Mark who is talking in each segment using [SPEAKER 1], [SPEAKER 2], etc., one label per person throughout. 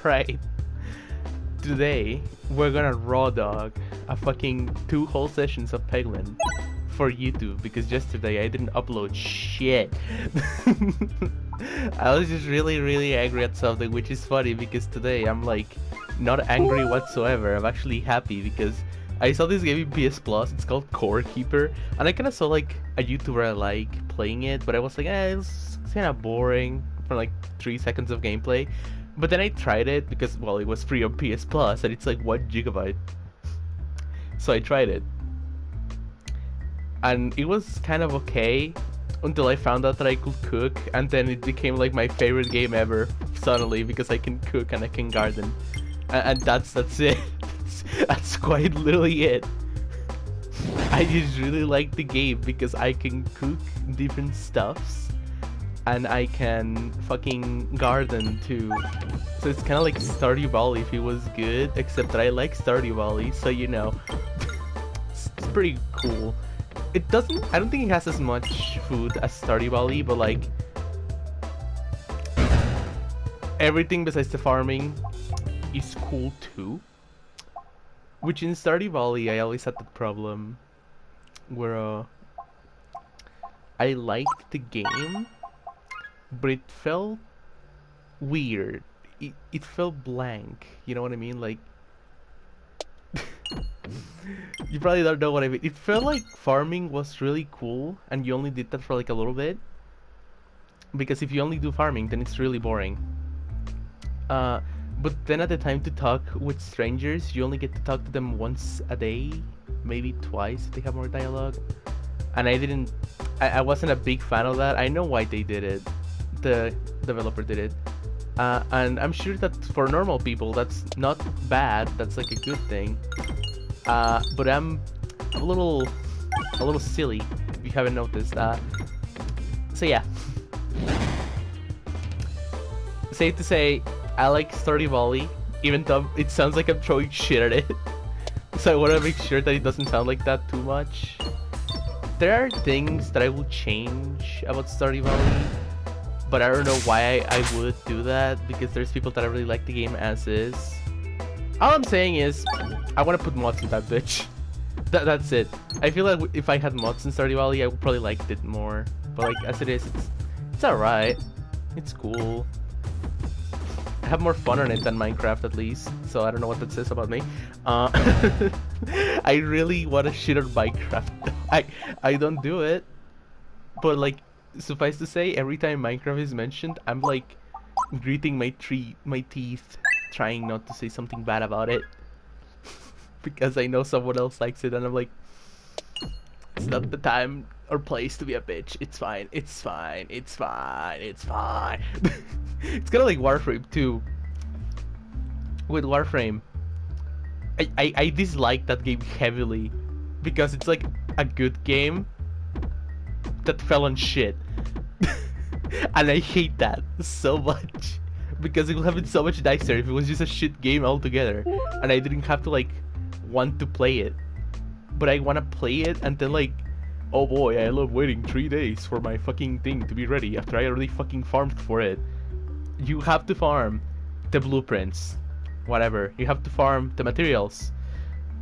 [SPEAKER 1] Right. Today, we're gonna raw dog a fucking 2 whole sessions of Peglin for YouTube because yesterday I didn't upload shit. I was just really angry at something, which is funny because today I'm like not angry whatsoever. I'm actually happy because I saw this game in PS Plus. It's called Core Keeper, and I kind of saw like a YouTuber I like playing it, but I was like, it's kind of boring for like 3 seconds of gameplay. But then I tried it because, well, it was free on PS Plus and it's like 1 gigabyte. So I tried it. And it was kind of okay until I found out that I could cook, and then it became like my favorite game ever suddenly because I can cook and I can garden. And that's it. That's quite literally it. I just really like the game because I can cook different stuffs. And I can fucking garden too. So it's kind of like Stardew Valley if it was good, except that I like Stardew Valley, so you know. It's pretty cool. It doesn't, I don't think it has as much food as Stardew Valley, but like everything besides the farming is cool too. Which in Stardew Valley I always had the problem where I liked the game, but it felt weird. It felt blank. You know what I mean? Like, you probably don't know what I mean. It felt like farming was really cool, and you only did that for like a little bit. Because if you only do farming, then it's really boring. But then at the time to talk with strangers, you only get to talk to them once a day, maybe twice if they have more dialogue. And I wasn't a big fan of that. I know why they did it. The developer did it, and I'm sure that for normal people that's not bad. That's like a good thing. But I'm a little silly if you haven't noticed. So yeah, safe to say I like Stardew Valley, even though it sounds like I'm throwing shit at it. So I want to make sure that it doesn't sound like that too much. There are things that I will change about Stardew Valley, but I don't know why I would do that, because there's people that I really like the game as is. All I'm saying is, I want to put mods in that bitch. That's it. I feel like if I had mods in Stardew Valley, I would probably like it more. But like as it is, it's alright. It's cool. I have more fun on it than Minecraft at least, so I don't know what that says about me. I really want to shit on Minecraft. I don't do it, but like, suffice to say, every time Minecraft is mentioned, I'm like gritting my teeth, trying not to say something bad about it, because I know someone else likes it, and I'm like, it's not the time or place to be a bitch. It's fine. It's fine. It's fine. It's fine. It's kind of like Warframe too. With Warframe, I dislike that game heavily because it's like a good game that fell on shit. And I hate that so much because it would have been so much nicer if it was just a shit game altogether and I didn't have to like want to play it. But I want to play it and then like, oh boy, I love waiting 3 days for my fucking thing to be ready after I already fucking farmed for it. You have to farm the blueprints, whatever. You have to farm the materials,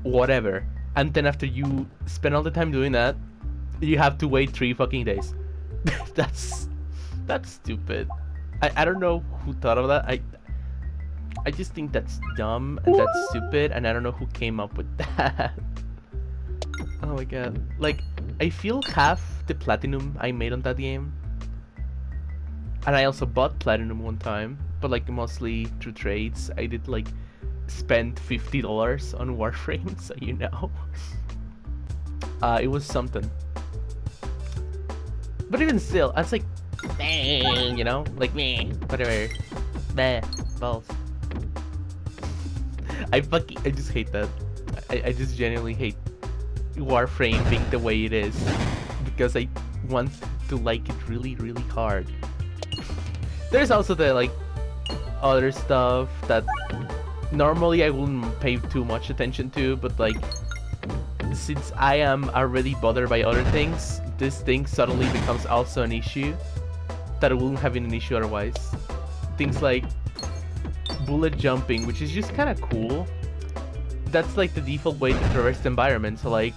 [SPEAKER 1] whatever. And then after you spend all the time doing that, you have to wait 3 fucking days. That's stupid. I don't know who thought of that. I just think that's dumb and that's stupid, and I don't know who came up with that. Oh my god. Like, I feel half the platinum I made on that game. And I also bought platinum one time, but like mostly through trades. I did like spend $50 on Warframe, so you know. It was something. But even still, I was like, dang, you know? Like, meh, whatever. Meh, balls. I just hate that. I just genuinely hate Warframe being the way it is, because I want to like it really hard. There's also the like other stuff that normally I wouldn't pay too much attention to, but like since I am already bothered by other things, this thing suddenly becomes also an issue that wouldn't have been an issue otherwise. Things like bullet jumping, which is just kind of cool. That's like the default way to traverse the environment, so like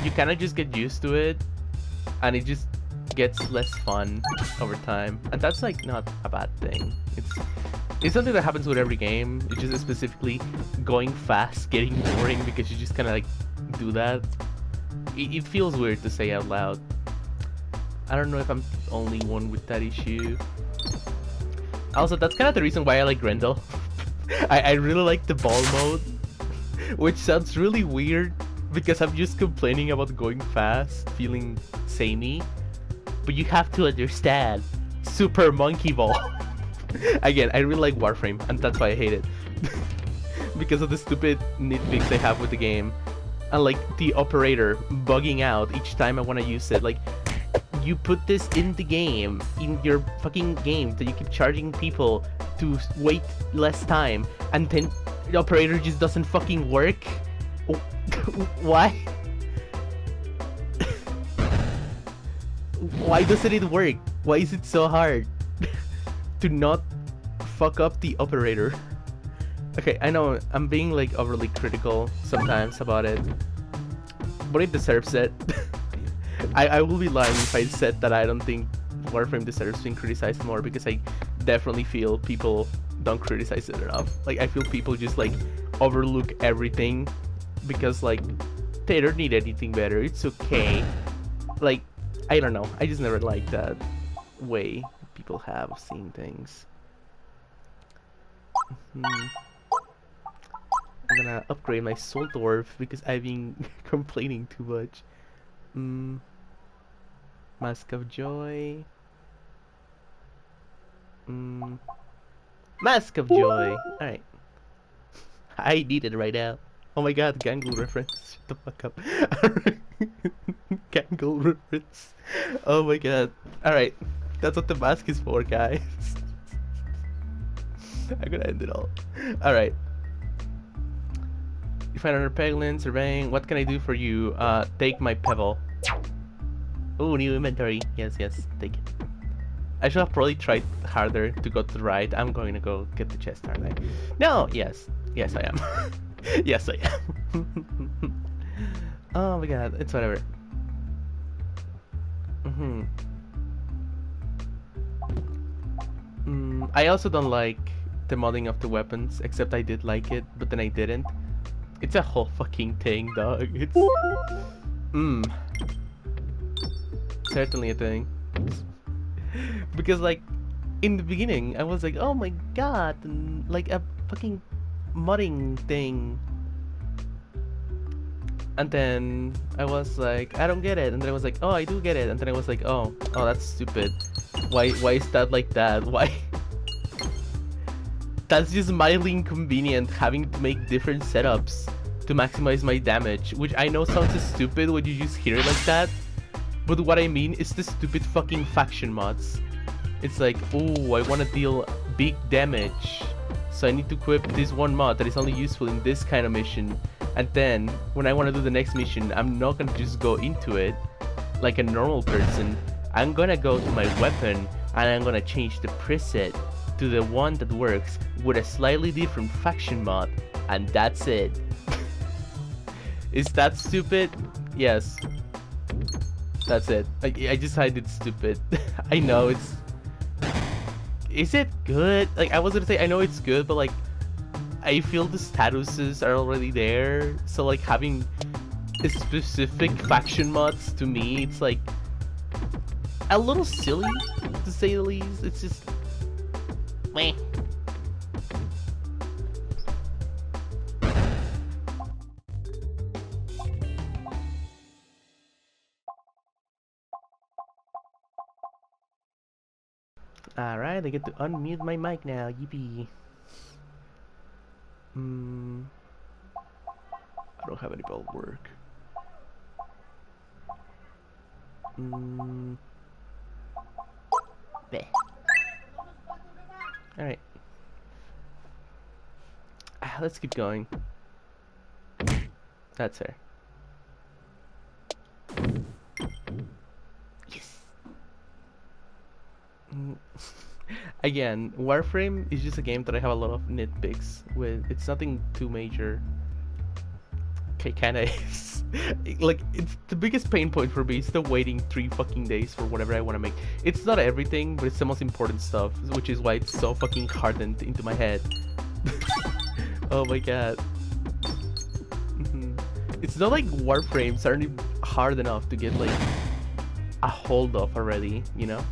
[SPEAKER 1] you kind of just get used to it, and it just gets less fun over time, and that's like not a bad thing. It's something that happens with every game. It's just specifically going fast getting boring because you just kind of like do that. It feels weird to say out loud. I don't know if I'm the only one with that issue. Also, that's kind of the reason why I like Grendel. I really like the ball mode, which sounds really weird because I'm just complaining about going fast, feeling samey. But you have to understand, Super Monkey Ball. Again, I really like Warframe, and that's why I hate it. Because of the stupid nitpicks they have with the game. And like the operator bugging out each time I want to use it. Like, you put this in the game, in your fucking game, that you keep charging people to wait less time, and then the operator just doesn't fucking work? Why? Why doesn't it work? Why is it so hard to not fuck up the operator? Okay, I know I'm being like overly critical sometimes about it, but it deserves it. I will be lying if I said that I don't think Warframe deserves being criticized more, because I definitely feel people don't criticize it enough. Like, I feel people just like overlook everything because like they don't need anything better. It's okay. Like, I don't know. I just never liked that way people have of seeing things. I'm gonna upgrade my Soul Dwarf because I've been complaining too much. Mask of Joy. Mask of Joy. Alright. I need it right now. Oh my god, Gangle reference. Shut the fuck up. Gangle reference. Oh my god. Alright. That's what the mask is for, guys. I'm gonna end it all. Alright. You find another Peglin, surveying. What can I do for you? Take my pebble. Oh, new inventory. Yes, take it. I should have probably tried harder to go to the right. I'm going to go get the chest, aren't I? No, yes. Yes, I am. Yes, I am. Oh my god, it's whatever. I also don't like the modding of the weapons, except I did like it, but then I didn't. It's a whole fucking thing, dog. It's... certainly a thing. Because like, in the beginning, I was like, oh my god, and like a fucking modding thing. And then I was like, I don't get it. And then I was like, oh, I do get it. And then I was like, oh, that's stupid. Why is that like that? Why? That's just mildly inconvenient, having to make different setups to maximize my damage, which I know sounds stupid when you just hear it like that. But what I mean is the stupid fucking faction mods. It's like, oh, I want to deal big damage, so I need to equip this one mod that is only useful in this kind of mission. And then, when I want to do the next mission, I'm not gonna just go into it like a normal person. I'm gonna go to my weapon, and I'm gonna change the preset to the one that works with a slightly different faction mod, and that's it. Is that stupid? Yes. That's it. I just find it stupid. I know it's... Is it good? Like, I was gonna say, I know it's good, but like, I feel the statuses are already there, so like having specific faction mods, to me, it's like a little silly, to say the least. It's just... meh. Alright, I get to unmute my mic now, yippee. I don't have any bell work. Alright. Let's keep going. That's her. Yes. Again, Warframe is just a game that I have a lot of nitpicks with. It's nothing too major. Okay, kinda is. Like, it's the biggest pain point for me is the waiting 3 fucking days for whatever I want to make. It's not everything, but it's the most important stuff, which is why it's so fucking hardened into my head. Oh my god. It's not like Warframes aren't hard enough to get, like, a hold of already, you know?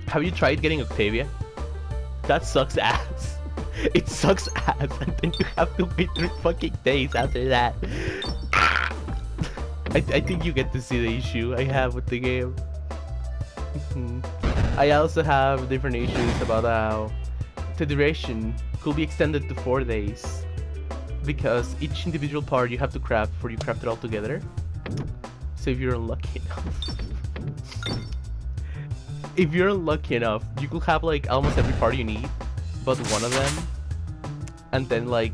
[SPEAKER 1] Have you tried getting Octavia? That sucks ass. It sucks ass, and then you have to wait 3 fucking days after that. I think you get to see the issue I have with the game. I also have different issues about how the duration could be extended to 4 days. Because each individual part you have to craft before you craft it all together. So if you're unlucky enough... if you're unlucky enough, you could have like almost every part you need, but one of them, and then like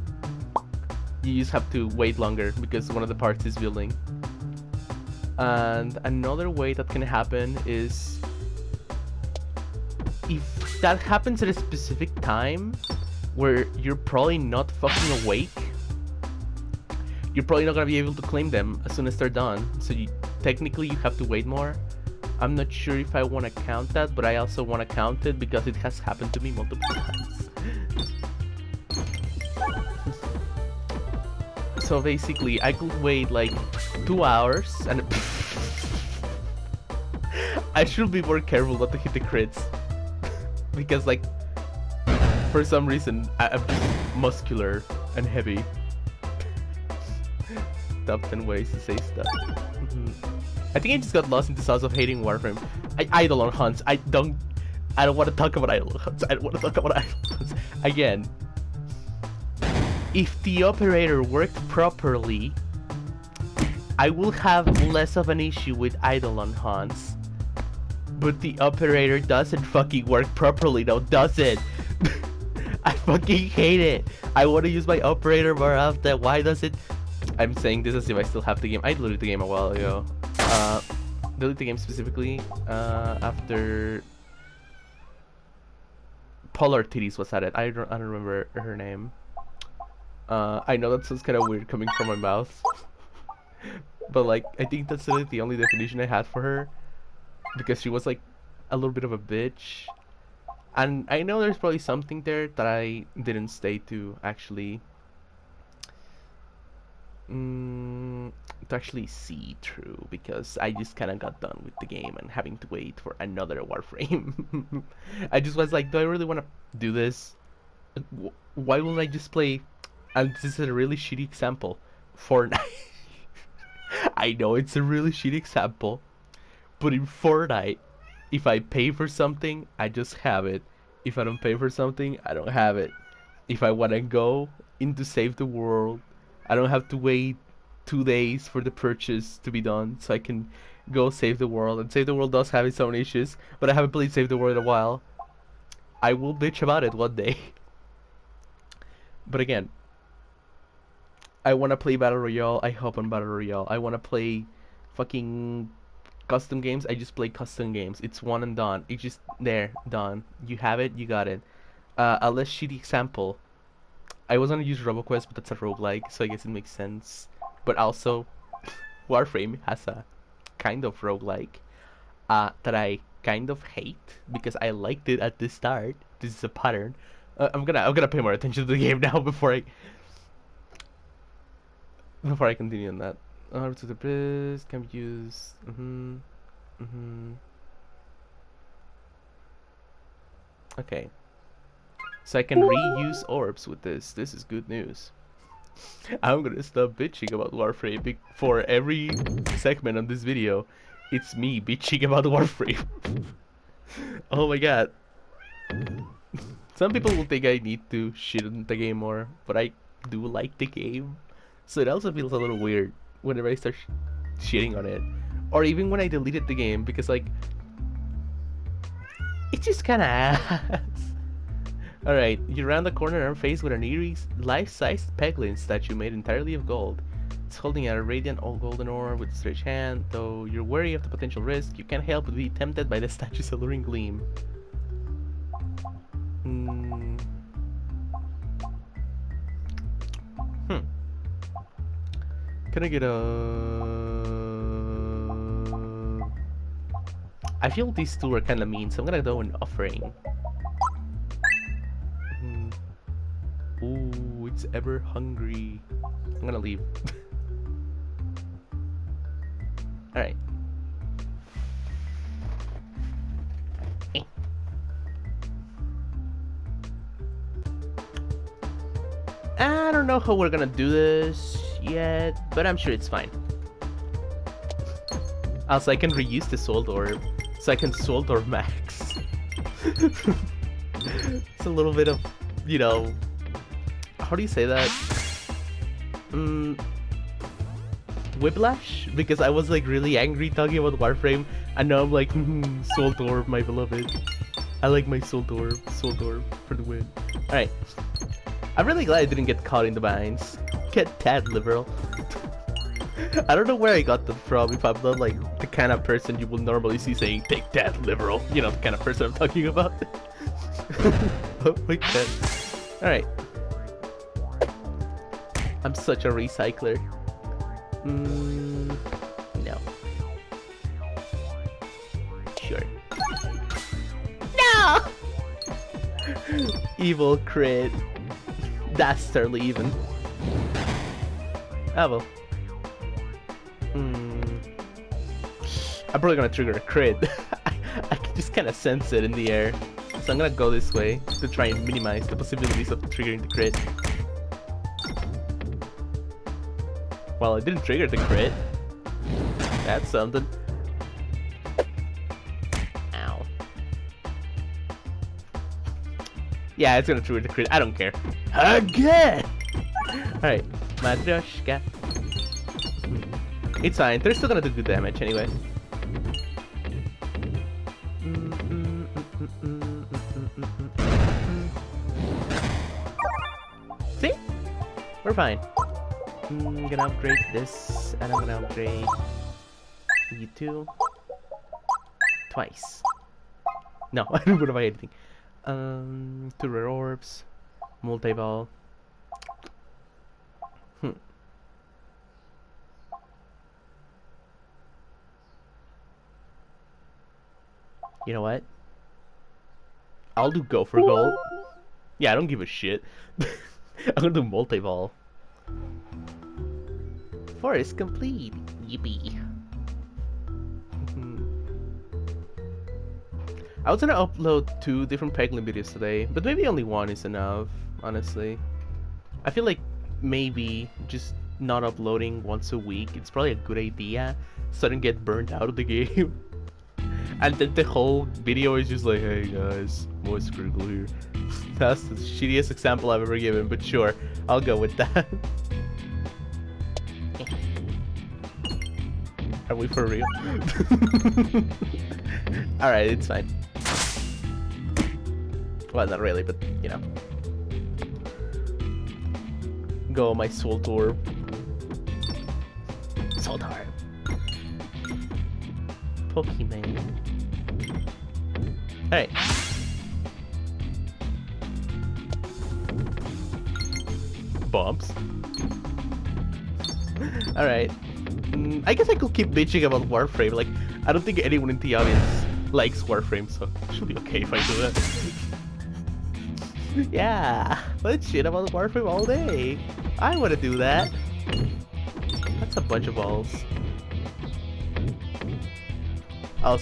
[SPEAKER 1] you just have to wait longer because one of the parts is building. And another way that can happen is if that happens at a specific time where you're probably not fucking awake, you're probably not gonna be able to claim them as soon as they're done. So technically you have to wait more. I'm not sure if I want to count that, but I also want to count it because it has happened to me multiple times. So basically, I could wait like 2 hours, and I should be more careful not to hit the crits because, like, for some reason, I'm just muscular and heavy. Top 10 ways to say stuff. I think I just got lost in the sauce of hating Warframe. Eidolon hunts. I don't want to talk about Eidolon hunts. I don't want to talk about Eidolon hunts. Again, if the operator worked properly, I will have less of an issue with Eidolon hunts. But the operator doesn't fucking work properly, though, does it? I fucking hate it. I want to use my operator more often. Why does it? I'm saying this as if I still have the game. I deleted the game a while ago. Delete the game specifically after Polar Titties was at it. I don't remember her name. I know that sounds kind of weird coming from my mouth, but like I think that's really the only definition I had for her because she was like a little bit of a bitch, and I know there's probably something there that I didn't stay to actually. To actually see through because I just kind of got done with the game and having to wait for another Warframe. I just was like, do I really want to do this? Why wouldn't I just play? And this is a really shitty example. Fortnite. I know it's a really shitty example, but in Fortnite, if I pay for something, I just have it. If I don't pay for something, I don't have it. If I want to go into Save the World, I don't have to wait 2 days for the purchase to be done, so I can go Save the World. And Save the World does have its own issues, but I haven't played Save the World in a while. I will bitch about it one day. But again, I want to play Battle Royale. I hop on Battle Royale. I want to play fucking custom games. I just play custom games. It's one and done. It's just there, done. You have it, you got it. A less shitty example. I was gonna use RoboQuest, but that's a roguelike, so I guess it makes sense. But also, Warframe has a kind of roguelike that I kind of hate because I liked it at the start. This is a pattern. I'm gonna pay more attention to the game now before I continue on that. To the bridge can be used. Okay. So I can reuse orbs with this. This is good news. I'm gonna stop bitching about Warframe for every segment on this video. It's me bitching about Warframe. Oh my god. Some people will think I need to shit on the game more, but I do like the game. So it also feels a little weird whenever I start shitting on it. Or even when I deleted the game, because like, it's just kinda ass. Alright, you round the corner and are faced with an eerie, life-sized Peglin statue made entirely of gold. It's holding a radiant old golden orb with a stretched hand. Though you're wary of the potential risk, you can't help but be tempted by the statue's alluring gleam. Can I get a... I feel these two are kind of mean, so I'm gonna go an offering. Mm. Ooh, it's ever hungry. I'm gonna leave. Alright. I don't know how we're gonna do this yet, but I'm sure it's fine. Also, I can reuse the Soul Orb, so I can Soul Orb max. It's a little bit of, you know, how do you say that? Whiplash? Because I was like really angry talking about Warframe, and now I'm like, Soul Orb, my beloved. I like my Soul Orb for the win. Alright. I'm really glad I didn't get caught in the binds. Get that liberal. I don't know where I got that from, if I'm not like the kind of person you will normally see saying, take that liberal. You know, the kind of person I'm talking about. Oh my god. Alright. I'm such a recycler. No. Sure. No! Evil crit. Dastardly even. Oh well. I'm probably gonna trigger a crit. I can just kind of sense it in the air. So I'm gonna go this way to try and minimize the possibilities of triggering the crit. Well, I didn't trigger the crit. That's something. Ow. Yeah, it's gonna trigger the crit. I don't care. Again! Alright, Matryoshka. It's fine. They're still gonna do good damage anyway. See? We're fine. I'm gonna upgrade this, and I'm gonna upgrade you two twice. No, I don't wanna buy anything. Two rare orbs, multi-ball. You know what? I'll do go for gold. Yeah, I don't give a shit. I'm gonna do multi-ball. Forest complete. Yippee. I was gonna upload 2 different Peglin videos today, but maybe only one is enough, honestly. I feel like maybe just not uploading once a week, it's probably a good idea, so I don't get burned out of the game. And then the whole video is just like, hey guys, voice critical here. That's the shittiest example I've ever given, but sure, I'll go with that. Are we for real? Alright, it's fine. Well, not really, but, you know. Go my Soul Orb. Soul Orb. Pokemon. Alright. Bombs. Alright. I guess I could keep bitching about Warframe. Like, I don't think anyone in the audience likes Warframe, so it should be okay if I do that. Yeah, let's shit about Warframe all day. I want to do that. That's a bunch of balls. I'll